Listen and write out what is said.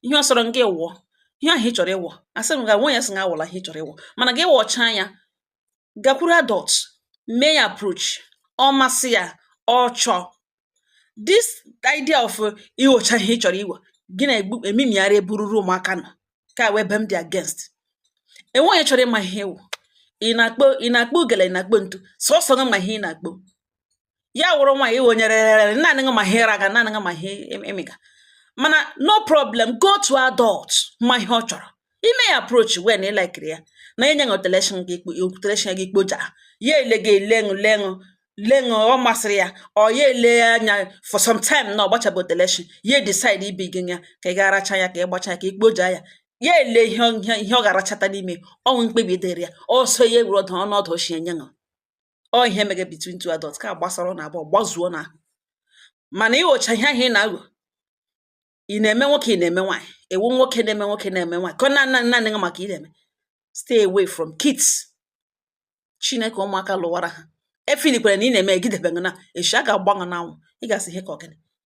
ihe ọ sọrọ gị wụọ ihe ahụ ị chọrọ ịwụ asị m ga nwe ya sị ga awụla ihe ị chọrọ ịwụ mana gị wọcha ya gakwuru adult mee ya approach ọ masị ya ọ chọọ this idea of iwocha ihe ị chọrọ iwe gị na-egbu emimigharị ebururu ụmụaka nọ ka wee be m dị against enweghị chọrọ ịma ihe ewu ị na-akpọ ugele ị na-akpọ ntu sọsọ gị ma ihe ị na-akpọ ya wụrụ nwaanyị iwonyere naanị gị ma ihe ịra ga naanị gị ma ihe emega mana no problem go to adult ma ihe ọ chọrọ ime ya approach wee na ịlikiri ya na enye gị teleshọn gị ikpoja ya ele gị leṅụ ọ masịrị ya ọ ya ele anya for some time na ọgbachabụ teleshọn ya decide ibi gị ya ka ị ga-aracha ya ka ị gbacha ya ka ị kpoja ya ya ele ihe ọ ga-arachata n'ime ọnwụ mkpebi dịrị ya ọsọ ya ewuru ọdụ ọnọdụ ochie nye ṅụ ọ ihe mege between two adults ka gbasara na abụọ gbazuo na mana iwocha ihe ahụ ị na-aghọ ị na-eme nwoke ị na-eme nwaanyị ewu nwoke na-eme nwoke na-eme nwaanyị ka naanị gị maka ị na-eme stay away from kids chineke ụmụaka lụwara ha efilikwere na ị na-eme egidebeghị na echi a ga-agbanwe n'anwụ ị ga-asị ihe ka ọgịnị